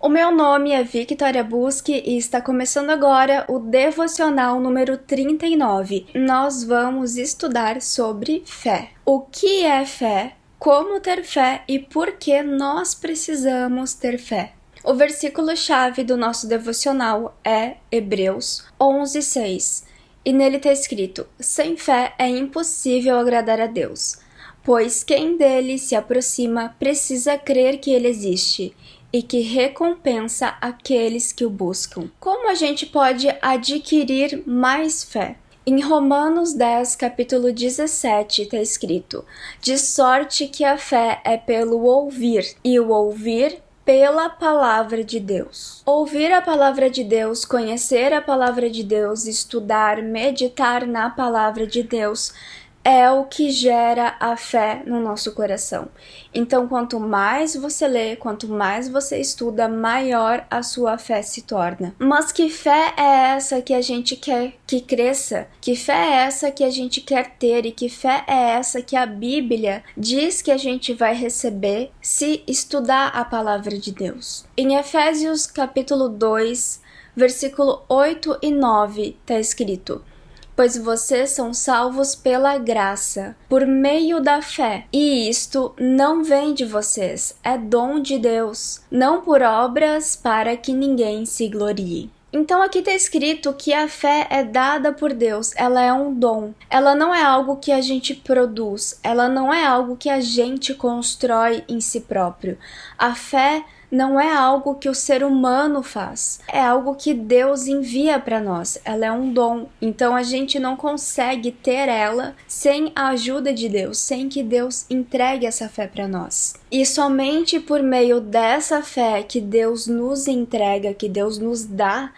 O meu nome é Victoria Busque e está começando agora o devocional número 39. Nós vamos estudar sobre fé. O que é fé? Como ter fé e por que nós precisamos ter fé? O versículo-chave do nosso devocional é Hebreus 11:6 e nele está escrito: sem fé é impossível agradar a Deus, pois quem dele se aproxima precisa crer que ele existe e que recompensa aqueles que o buscam. Como a gente pode adquirir mais fé? Em Romanos 10, capítulo 17, está escrito: de sorte que a fé é pelo ouvir, e o ouvir pela palavra de Deus. Ouvir a palavra de Deus, conhecer a palavra de Deus, estudar, meditar na palavra de Deus é o que gera a fé no nosso coração. Então, quanto mais você lê, quanto mais você estuda, maior a sua fé se torna. Mas que fé é essa que a gente quer que cresça? Que fé é essa que a gente quer ter? E que fé é essa que a Bíblia diz que a gente vai receber se estudar a palavra de Deus? Em Efésios capítulo 2, versículo 8 e 9, está escrito: pois vocês são salvos pela graça, por meio da fé. E isto não vem de vocês, é dom de Deus, não por obras para que ninguém se glorie. Então aqui está escrito que a fé é dada por Deus, ela é um dom. Ela não é algo que a gente produz, ela não é algo que a gente constrói em si próprio. A fé não é algo que o ser humano faz, é algo que Deus envia para nós, ela é um dom. Então a gente não consegue ter ela sem a ajuda de Deus, sem que Deus entregue essa fé para nós. E somente por meio dessa fé que Deus nos entrega, que Deus nos dá,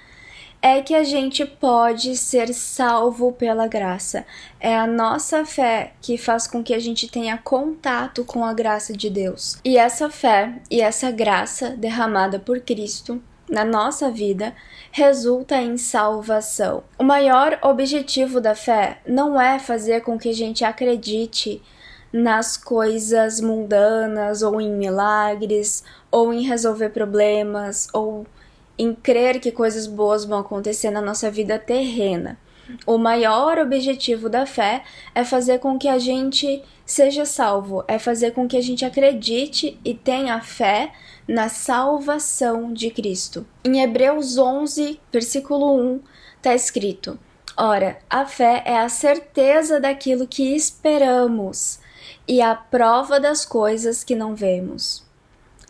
é que a gente pode ser salvo pela graça. É a nossa fé que faz com que a gente tenha contato com a graça de Deus. E essa fé e essa graça derramada por Cristo na nossa vida resulta em salvação. O maior objetivo da fé não é fazer com que a gente acredite nas coisas mundanas, ou em milagres, ou em resolver problemas, ou em crer que coisas boas vão acontecer na nossa vida terrena. O maior objetivo da fé é fazer com que a gente seja salvo, é fazer com que a gente acredite e tenha fé na salvação de Cristo. Em Hebreus 11, versículo 1, está escrito: ora, a fé é a certeza daquilo que esperamos e a prova das coisas que não vemos.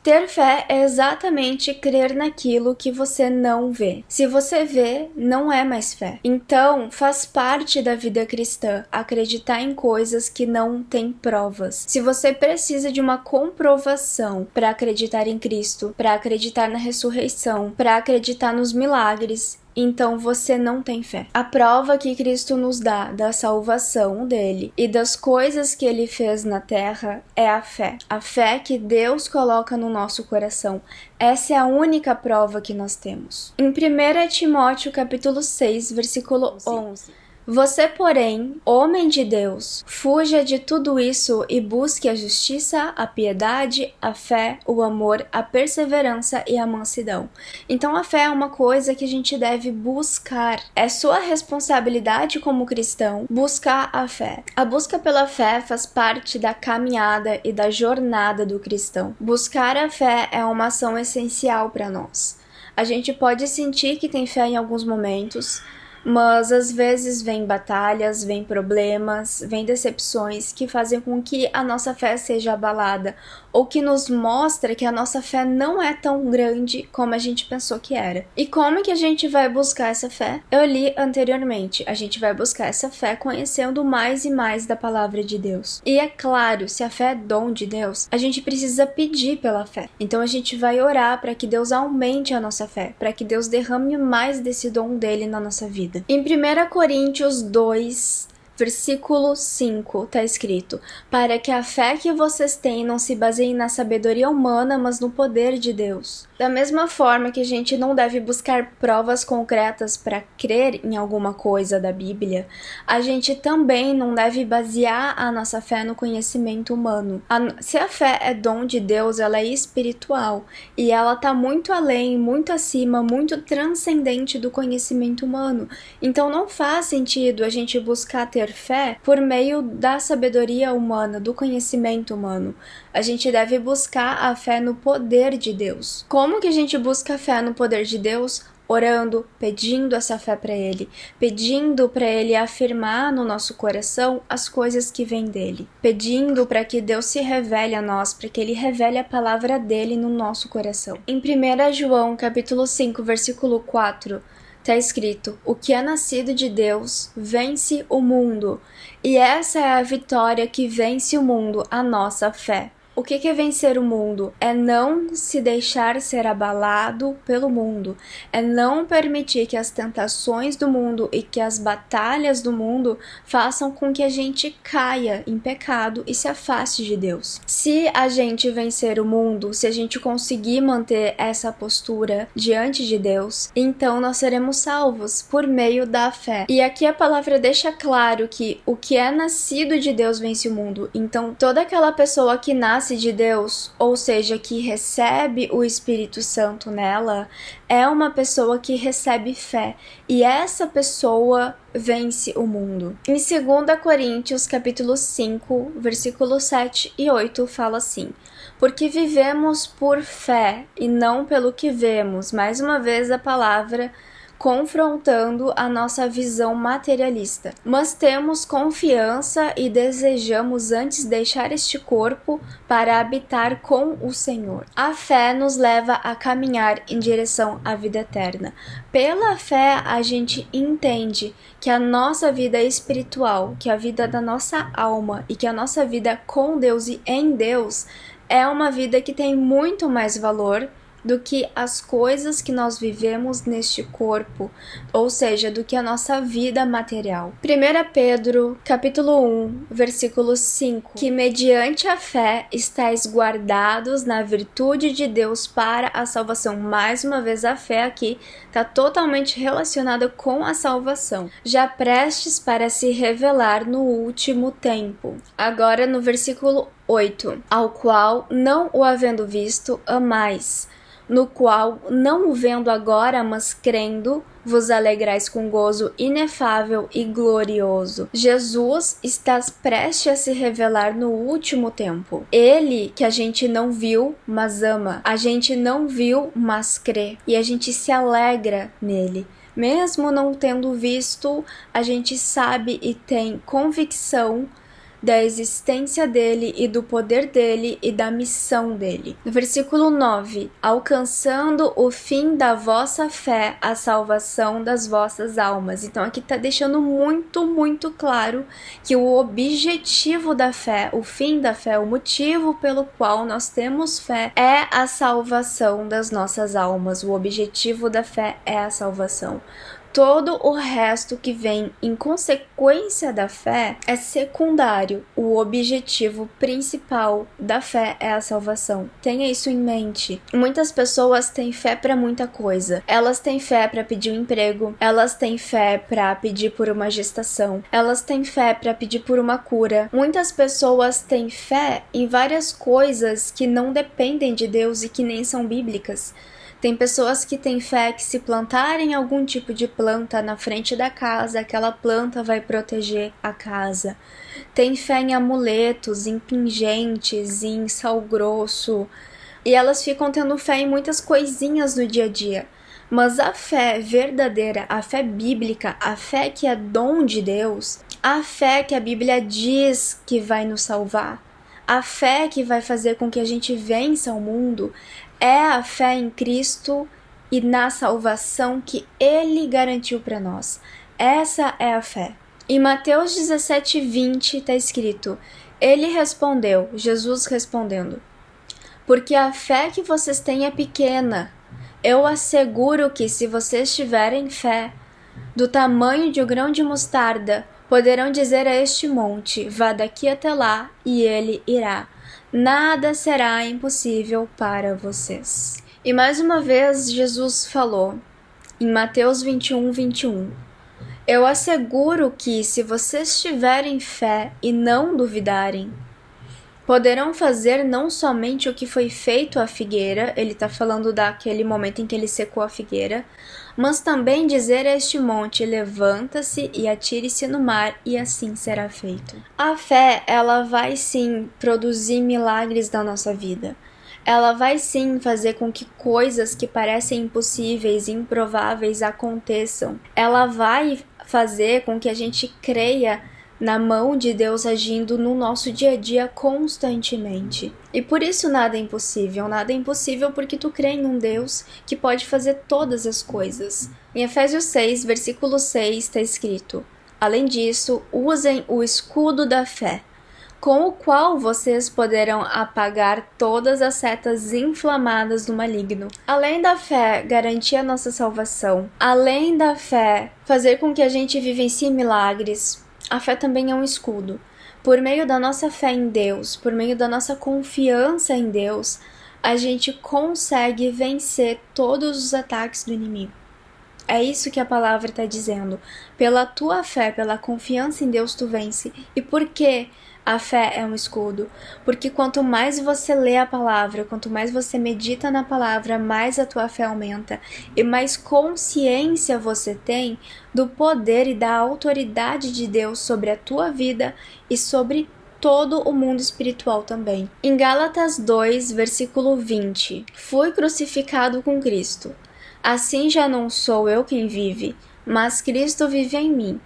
Ter fé é exatamente crer naquilo que você não vê. Se você vê, não é mais fé. Então, faz parte da vida cristã acreditar em coisas que não têm provas. Se você precisa de uma comprovação para acreditar em Cristo, para acreditar na ressurreição, para acreditar nos milagres, então você não tem fé. A prova que Cristo nos dá da salvação dele e das coisas que ele fez na terra é a fé. A fé que Deus coloca no nosso coração. Essa é a única prova que nós temos. Em 1 Timóteo capítulo 6, versículo 11. Você, porém, homem de Deus, fuja de tudo isso e busque a justiça, a piedade, a fé, o amor, a perseverança e a mansidão. Então a fé é uma coisa que a gente deve buscar. É sua responsabilidade como cristão buscar a fé. A busca pela fé faz parte da caminhada e da jornada do cristão. Buscar a fé é uma ação essencial para nós. A gente pode sentir que tem fé em alguns momentos, mas às vezes vem batalhas, vem problemas, vem decepções que fazem com que a nossa fé seja abalada, ou que nos mostra que a nossa fé não é tão grande como a gente pensou que era. E como que a gente vai buscar essa fé? Eu li anteriormente, a gente vai buscar essa fé conhecendo mais e mais da palavra de Deus. E é claro, se a fé é dom de Deus, a gente precisa pedir pela fé. Então a gente vai orar para que Deus aumente a nossa fé, para que Deus derrame mais desse dom dele na nossa vida. Em 1 Coríntios 2, versículo 5, tá escrito: para que a fé que vocês têm não se baseie na sabedoria humana, mas no poder de Deus. Da mesma forma que a gente não deve buscar provas concretas para crer em alguma coisa da Bíblia, a gente também não deve basear a nossa fé no conhecimento humano. Se a fé é dom de Deus, ela é espiritual e ela tá muito além, muito acima, muito transcendente do conhecimento humano. Então não faz sentido a gente buscar ter fé por meio da sabedoria humana, do conhecimento humano. A gente deve buscar a fé no poder de Deus. Como que a gente busca a fé no poder de Deus? Orando, pedindo essa fé para Ele, pedindo para Ele afirmar no nosso coração as coisas que vêm dEle, pedindo para que Deus se revele a nós, para que Ele revele a palavra dEle no nosso coração. Em 1 João, capítulo 5, versículo 4, tá escrito: o que é nascido de Deus vence o mundo, e essa é a vitória que vence o mundo, a nossa fé. O que é vencer o mundo? É não se deixar ser abalado pelo mundo, é não permitir que as tentações do mundo e que as batalhas do mundo façam com que a gente caia em pecado e se afaste de Deus. Se a gente vencer o mundo, se a gente conseguir manter essa postura diante de Deus, então nós seremos salvos por meio da fé. E aqui a palavra deixa claro que o que é nascido de Deus vence o mundo. Então toda aquela pessoa que nasce de Deus, ou seja, que recebe o Espírito Santo nela, é uma pessoa que recebe fé, e essa pessoa vence o mundo. Em 2 Coríntios, capítulo 5, versículos 7 e 8, fala assim: porque vivemos por fé e não pelo que vemos. Mais uma vez a palavra confrontando a nossa visão materialista. Mas temos confiança e desejamos antes deixar este corpo para habitar com o Senhor. A fé nos leva a caminhar em direção à vida eterna. Pela fé, a gente entende que a nossa vida espiritual, que a vida da nossa alma e que a nossa vida com Deus e em Deus é uma vida que tem muito mais valor do que as coisas que nós vivemos neste corpo, ou seja, do que a nossa vida material. 1 Pedro, capítulo 1, versículo 5, que mediante a fé estáis guardados na virtude de Deus para a salvação. Mais uma vez, a fé aqui está totalmente relacionada com a salvação, já prestes para se revelar no último tempo. Agora no versículo 8, ao qual, não o havendo visto, amais, no qual, não o vendo agora, mas crendo, vos alegrais com gozo inefável e glorioso. Jesus está prestes a se revelar no último tempo. Ele que a gente não viu, mas ama. A gente não viu, mas crê. E a gente se alegra nele. Mesmo não tendo visto, a gente sabe e tem convicção da existência dele e do poder dele e da missão dele. No versículo 9, alcançando o fim da vossa fé, a salvação das vossas almas. Então aqui está deixando muito claro que o objetivo da fé, o fim da fé, o motivo pelo qual nós temos fé é a salvação das nossas almas. O objetivo da fé é a salvação. Todo o resto que vem em consequência da fé é secundário. O objetivo principal da fé é a salvação. Tenha isso em mente. Muitas pessoas têm fé para muita coisa. Elas têm fé para pedir um emprego, elas têm fé para pedir por uma gestação, elas têm fé para pedir por uma cura. Muitas pessoas têm fé em várias coisas que não dependem de Deus e que nem são bíblicas. Tem pessoas que têm fé que se plantarem algum tipo de planta na frente da casa, aquela planta vai proteger a casa. Tem fé em amuletos, em pingentes, em sal grosso. E elas ficam tendo fé em muitas coisinhas no dia a dia. Mas a fé verdadeira, a fé bíblica, a fé que é dom de Deus, a fé que a Bíblia diz que vai nos salvar, a fé que vai fazer com que a gente vença o mundo, é a fé em Cristo e na salvação que Ele garantiu para nós. Essa é a fé. Em Mateus 17:20 está escrito: Ele respondeu, Jesus respondendo, porque a fé que vocês têm é pequena. Eu asseguro que se vocês tiverem fé do tamanho de um grão de mostarda, Poderão dizer a este monte: vá daqui até lá, e ele irá. Nada será impossível para vocês. E mais uma vez Jesus falou, em Mateus 21:21, eu asseguro que, se vocês tiverem fé e não duvidarem, poderão fazer não somente o que foi feito à figueira, ele está falando daquele momento em que ele secou a figueira, mas também dizer a este monte: levanta-se e atire-se no mar, e assim será feito. A fé, ela vai sim produzir milagres na nossa vida. Ela vai sim fazer com que coisas que parecem impossíveis e improváveis aconteçam. Ela vai fazer com que a gente creia na mão de Deus agindo no nosso dia a dia constantemente. E por isso nada é impossível. Nada é impossível porque tu crê em um Deus que pode fazer todas as coisas. Em Efésios 6, versículo 6, está escrito: além disso, usem o escudo da fé, com o qual vocês poderão apagar todas as setas inflamadas do maligno. Além da fé garantir a nossa salvação, além da fé fazer com que a gente vivencie milagres, a fé também é um escudo. Por meio da nossa fé em Deus, por meio da nossa confiança em Deus, a gente consegue vencer todos os ataques do inimigo. É isso que a palavra está dizendo. Pela tua fé, pela confiança em Deus, tu vence. E por que a fé é um escudo? Porque quanto mais você lê a palavra, quanto mais você medita na palavra, mais a tua fé aumenta e mais consciência você tem do poder e da autoridade de Deus sobre a tua vida e sobre todo o mundo espiritual também. Em Gálatas 2, versículo 20, fui crucificado com Cristo. Assim já não sou eu quem vive, mas Cristo vive em mim.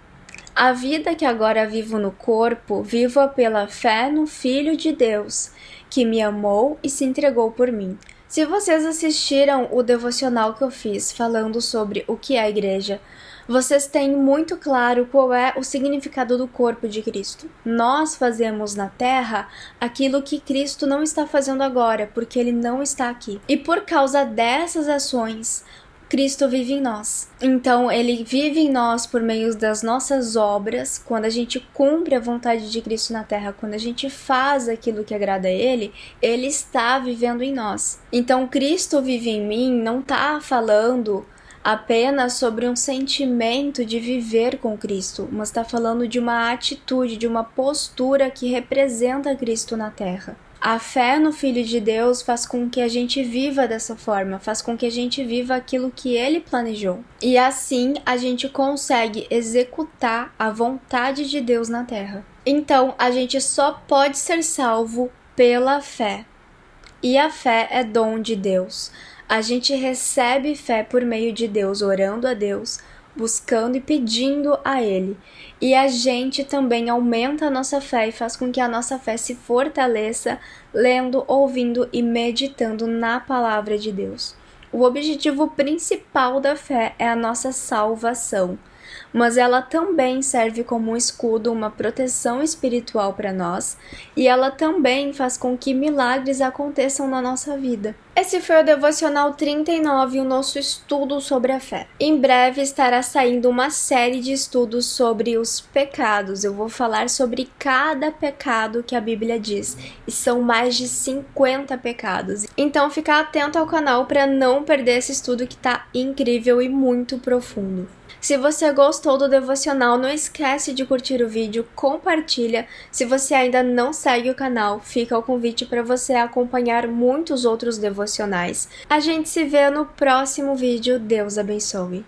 A vida que agora vivo no corpo, vivo-a pela fé no Filho de Deus, que me amou e se entregou por mim. Se vocês assistiram o devocional que eu fiz falando sobre o que é a igreja, vocês têm muito claro qual é o significado do corpo de Cristo. Nós fazemos na terra aquilo que Cristo não está fazendo agora, porque ele não está aqui. E por causa dessas ações, Cristo vive em nós. Então, ele vive em nós por meio das nossas obras. Quando a gente cumpre a vontade de Cristo na terra, quando a gente faz aquilo que agrada a ele, ele está vivendo em nós. Então, Cristo vive em mim não está falando apenas sobre um sentimento de viver com Cristo, mas está falando de uma atitude, de uma postura que representa Cristo na terra. A fé no Filho de Deus faz com que a gente viva dessa forma, faz com que a gente viva aquilo que ele planejou. E assim a gente consegue executar a vontade de Deus na terra. Então a gente só pode ser salvo pela fé. E a fé é dom de Deus. A gente recebe fé por meio de Deus, orando a Deus, buscando e pedindo a Ele. E a gente também aumenta a nossa fé e faz com que a nossa fé se fortaleça lendo, ouvindo e meditando na palavra de Deus. O objetivo principal da fé é a nossa salvação, mas ela também serve como um escudo, uma proteção espiritual para nós, e ela também faz com que milagres aconteçam na nossa vida. Esse foi o Devocional 39, o nosso estudo sobre a fé. Em breve estará saindo uma série de estudos sobre os pecados. Eu vou falar sobre cada pecado que a Bíblia diz, e são mais de 50 pecados. Então fica atento ao canal para não perder esse estudo que está incrível e muito profundo. Se você gostou do devocional, não esquece de curtir o vídeo, compartilha. Se você ainda não segue o canal, fica o convite para você acompanhar muitos outros devocionais. A gente se vê no próximo vídeo. Deus abençoe.